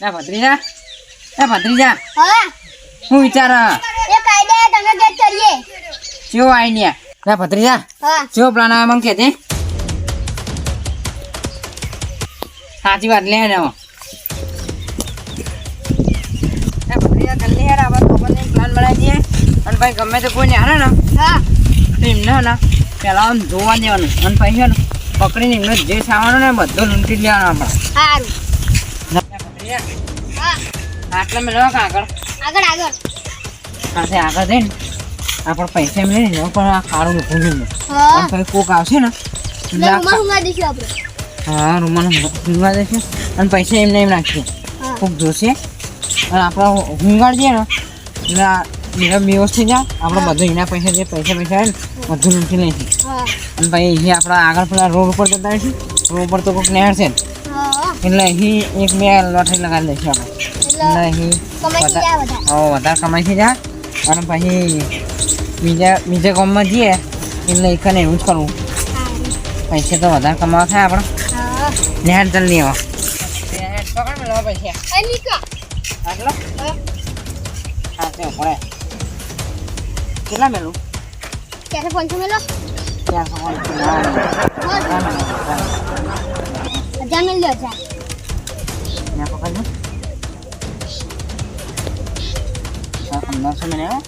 ના ભત્રીજા એ ભત્રીજા હા હું વિચાર એ કાયદે તમે ગેટ કરીએ કેવો આઈડિયા ના ભત્રીજા હા કેવો પ્લાન આવે મને કહેજે સાચી વાત લે ને એ ભત્રીજા જલ્દી યાર આપણે ખબર પ્લાન બનાવી દઈએ અને ભાઈ ગમે તે કોઈને હારે ને હા તો એમને ને પેલા આમ જોવા દેવાનું અને પછી ને પકડીને એમને જે સામાન ને બધું લૂંટી લેવાનું આપણે સારું હા આટલા મેં લો આગળ આગળ આગળ પાસે આગળ જઈને આપણે પૈસા એમ લઈને પણ આ ખાડું ભૂલી હા અને પછી કોક આવશે ને એટલે રૂમાલ રૂમાલ દઈશું આપણે હા રૂમાલ ઊંઘવા દેશે અને પૈસા એમને એમ નાખીએ હા કોક જોશે અને આપણે ઊંઘાડીએ ને એટલે એના વ્યવસ્થિત જાય આપણે બધું એના પૈસા જે પૈસા આવે ને બધું લૂંટી લઈશું હા અને પછી અહીં આપણે આગળ પેલા રોડ ઉપર જતા રહીશું રોડ ઉપર તો કોઈક નહેર છે ને હા એટલે અહીં એક બે લોટરી લગાવી દઈશું આપણે એટલે અહીં કમાઈ ગયા બધા વધારે કમાઈથી જા અને પછી બીજા ગામમાં જઈએ એટલે એકને એવું જ કરવું પૈસા તો વધારે કમાવા થાય આપણે હા નહેર જલ્દી આવો પકડ મેળવો પૈસા અનિકા આટલો હા તે પડે કેટલા મેળવું ક્યારે પહોંચો મેલો ત્યાં હજાર મેલ લો હજાર ત્યાં પકડજો હા 1500 મેળવો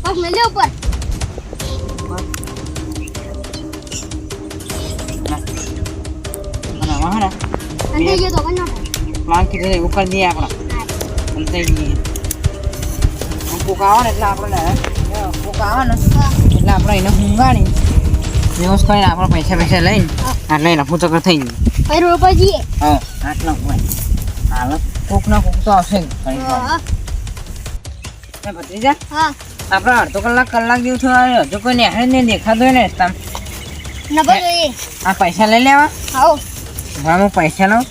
બસ મેલ લે ઉપર અને વાહના અંદર ગયો તો પણ ના માંગ કીધું એવું કરી દઈએ આપણે અને થઈ જઈએ ભૂક આવે ને એટલે આપણે ભૂક આવે ને એટલે આપણે એને ઊંઘાડી વ્યવસ્થિત કરીને આપણે પૈસા લઈને આટલે રફુ ચક્કર થઈ ગયું ભાઈ રોડ પર જઈએ હા આટલા હોય હાલ કોક ના કોક તો આવશે જ હા ભત્રીજા હા આપણે અડધો કલાક જેવું થયું હજુ કોઈ નેહાડ નહીં દેખાતું હોય ને રસ્તામાં નબર જોઈએ આ પૈસા લઈ લેવા આવો હા હું પૈસા લઉં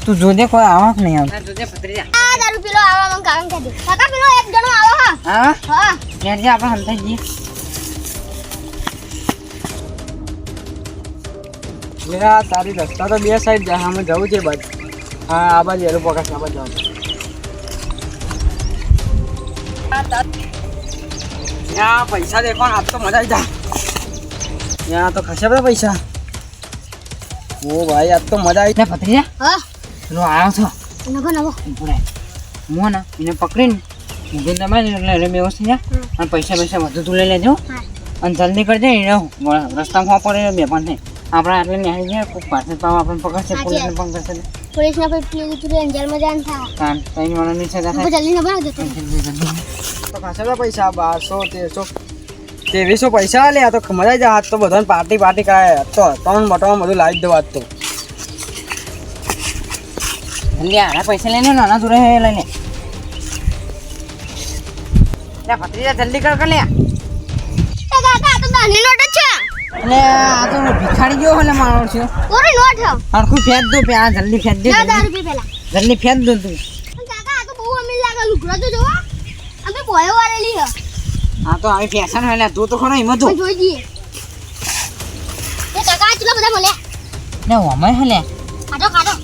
તું જોજે કોઈ આવા કે નહીં આવતું જોજે ભત્રીજા આ દારૂ પીલો આવા મન કારણ કે દે કાકા પીલો એક જણો આવો હા હા હા નેરજે આપણે હલતા જઈએ મેરા તારી રસ્તા તો બે સાઈડ જાય અમે જવું છે બાજુ હા આ બાજુ એનું પકડ આ બાજુ ત્યાં પૈસા દેખો આજ તો મજા આવી જાય ત્યાં તો ખસે બધા પૈસા ઓ ભાઈ આજ તો મજા આવી ને ભત્રીજા હા પેલો આવ્યો છો નવો નવો પડે હું ને એને પકડીને ઊંઘી દબાવી એટલે એને વ્યવસ્થિત જા અને પૈસા બધું તું લઈ લેજો હા અને જલ્દી કરજે એને રસ્તામાં પડે બે પણ નહીં આપણે આટલે ન્યાય જાય કોઈ પાછળ પાવ આપણને પકડશે પોલીસને પણ કરશે પોલીસ ના કોઈ પ્લીઝ તું અંજારમાં જાન થા કાન કઈ વાળાની સજા તો થાય જલ્દી ન બનાવ દેતો તો ખસે બધા પૈસા 1200 1300 પૈસા લે આ તો મજા આવી જાય આજ તો બધાને પાર્ટી કરાય આજ તો ત્રણ મોટામાં બધું લાવી દઉં આજ તો જલ્દી આના પૈસા લઈને નાના જોડે લઈને લે ભત્રીજા જલ્દી કર લે એ કાકા તો દાની નોટ જ છે એટલે આ તો ભિખારી ગયો એટલે મારો છે ઓરી નોટ છે હરખું ફેંક દો આ જલ્દી ફેંક દે ના દારૂ પી પેલા જલ્દી ફેંક દો તું પણ કાકા આ તો બહુ અમીર લાગે લુગડા તો જોવા અમે બોયો વાળેલી હે આ તો આવી ફેશન હોય તું તો ખરો એમાં તું પણ જોઈ જઈએ એ કાકા આટલા બધા મળ્યા ને અમે હલે કાઢો કાઢો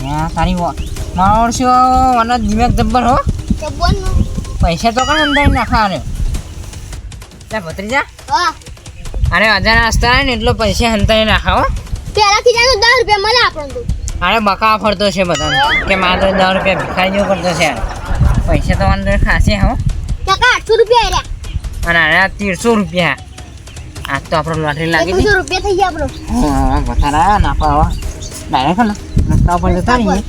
હા તારી મારો છે અને દિમાગ જબ્બર હો તો બોલ નો પૈસા તો કણ અંદર નાખા લે ભત્રીજા હા અરે અજાના રસ્તા આવે ને એટલો પૈસા હંતાઈ નાખા હો પેલા ખીજાનો 10 રૂપિયા મળે આપણને તો અરે બકા ફરતો છે બધાને કે મારે 10 રૂપિયા ભિખારી જેવો કરતો છે પૈસા તો અંદર ખાશે હો કાકા 800 રૂપિયા આયા અને અરે 1300 રૂપિયા આજ તો આપણે લોટરી લાગી 100 રૂપિયા થઈ ગયા આપણો હા વધારે ના પાવા ડાયરેક્ટ ને રસ્તા ઉપર જતા રહીએ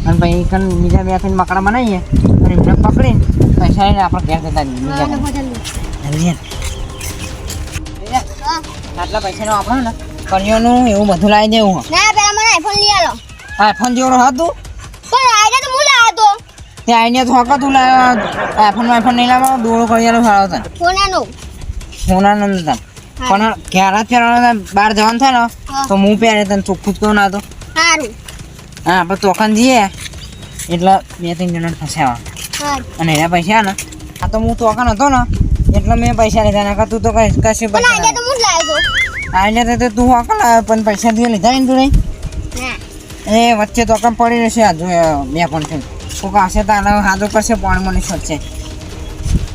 અને પછી કન બીજા બે ત્રણ મકડા બનાવીએ અને એમને પકડીને પૈસા લઈને આપણે ઘેર જતા રહીએ બીજા જલ્દી હા આટલા પૈસાનો આપણે ને કરિયાનું એવું બધું લાવી દેવું ના પેલા મને આઈફોન લઈ આલો આઈફોન જેવડો હતું પણ આઈડિયા તો હું લાવ્યો તો તે આઈને તો હકા તું આઈફોન નહીં લાવવાનો દોડો કરિયાનો સારો થાય સોનાનો સોનાનો નતા પણ ક્યારે ત્યારે બહાર જવાનું થાય ને તો હું પહેરે તને ચોખ્ખું જ કહું ના તો સારું હા આપણે તોખાન જઈએ એટલે બે ત્રણ જણા ફસાવા હા અને એના પૈસા ને આ તો હું તોખાન હતો ને એટલે મેં પૈસા લીધા ને તું તો કશું પણ પૈસા આઈડિયા તો હું લાવ્યો તો આઈને તો તું હકા લાવ્યો પણ પૈસા দিয়ে લીધા ને તું નહીં ના એ વચ્ચે તો કમ પડી રહેશે આ જો બે પણ છે કોક હશે તો આને હાદો કરશે પાણી મને છોડશે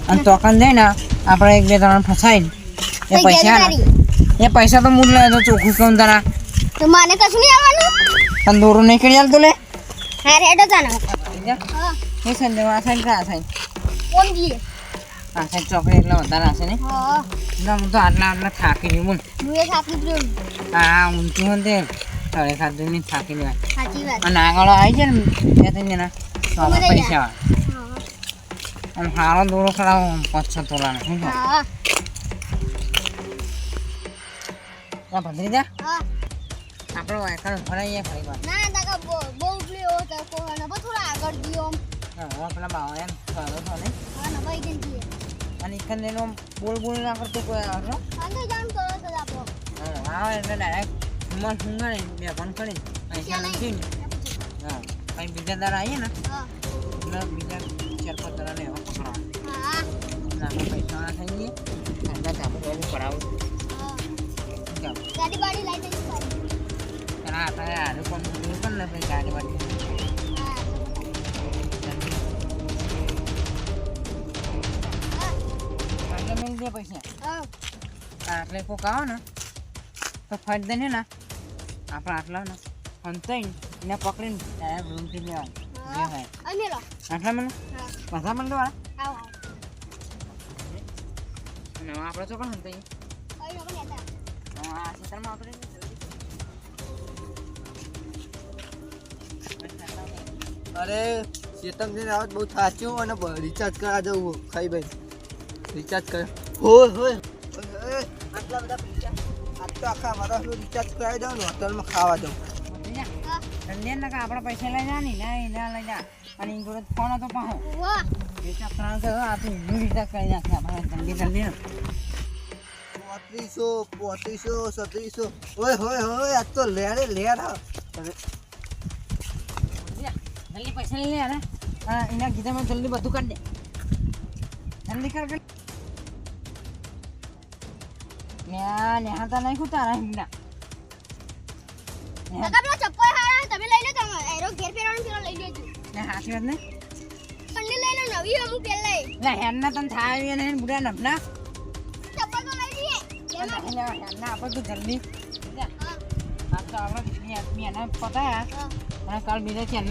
અને તોકન જઈને આપણે એક બે ત્રણ ફસાઈને એ પૈસા તો મૂળ લે તો ચોખ્ખું કહું તારા તો મને કશું નહીં આવવાનું તંદૂરો નહીં કરી આલ તો લે હા રેડો જાનો હા એ સંજય આ સાઈડ કા સાઈડ કોણ દીએ આ સાઈડ ચોકડી એટલે વધારે હશે ને હા ના હું તો આટલા થાકી ગયું બોલ હું એ થાકી ગયો હા ઊંચું હોય તે તળે ખાધું નહીં થાકી લેવાય સાચી વાત અને આગળ આવી જાય ને બે ત્રણ જણા તો આપણે પૈસા હા આમ સારો દોરો ખરાબ 5-6 તોલાનો શું કહો હા ત્યાં ભદ્રી જા હા આપણો વાયકણ ભરાઈએ ફરી વાર ના તાકા બહુ ઉપલી હો તો કોને થોડા આગળ દિયો હા પેલા બાવા એમ કરો છો ને હા ના ભાઈ કેમ દીએ અને એકન એનો બોલ બોલ ના કરતો કોઈ આવરો અંદર જામ કરો તો આપો હા એટલે ડાયરેક્ટ મન હુંગણે બે પણ કરી પૈસા લઈને હા પછી બીજા દાડા આવીએ ને હા એટલે બીજા 4-5 દાડા લેવા પકડવા હા ના પૈસા થઈ ગઈ અંદર આપણે એવું કરાવું હા ચાલો ગાડી બાડી લઈ જઈ પાડી અને આપણે આનું પણ દૂર પણ ને પછી ગાડી વાડી એટલે મેં દે પૈસા હા આટલે કોક આવો ને તો ફટ દે ને આપણે આટલા ને અંતાઈને એને પકડીને ડાયરેક્ટ રૂમથી લેવાનું જે હોય અને લો આટલા મને હા પાછા મને વાળા આવો અને હવે આપણે ચોકણ અંતાઈ આવો કઈ નો નેતા આ ક્ષેત્રમાં આપણે અરે ચેતનજી રાવત બહુ થાચ્યું અને રિચાર્જ કરા જવું ખાઈ ભાઈ રિચાર્જ કરે હોય હોય આટલા બધા પૈસા આજ તો આખા વર્ષનું રિચાર્જ કરાવી દઉં ને હોટલમાં ખાવા જાઉં આપણા પૈસા લઈ જા ની ના લઈ જા અને એ જોડે ફોન હતો પાહો વાહ એ ત્રણ કરો આ તો રિચાર્જ કરી નાખે આપણે જલ્દી ને 3500 3700 ઓય હોય હોય આજ તો લેડ હા જલ્દી પૈસા લઈ લે ને હા એના ગીતામાં જલ્દી બધું કરી દે જલ્દી કર નેહા તો નહીં ખૂતા ના કાકા પેલો ચપ્પલ હારા તમે લઈ લો તમે એરો ઘેર પહેરવાનો પેલો લઈ લેજો ને હાથી વાત ને પંડી લઈ લો નવી અમુ પહેલા લે હેરના તને થાય ને બુડા નભના ચપ્પલ તો લઈ લઈએ હેરના આપણે તો જલ્દી હા આ તો આપણે બીજી આદમી એને પતાયા હા અને કાલ બીજા ચેનલ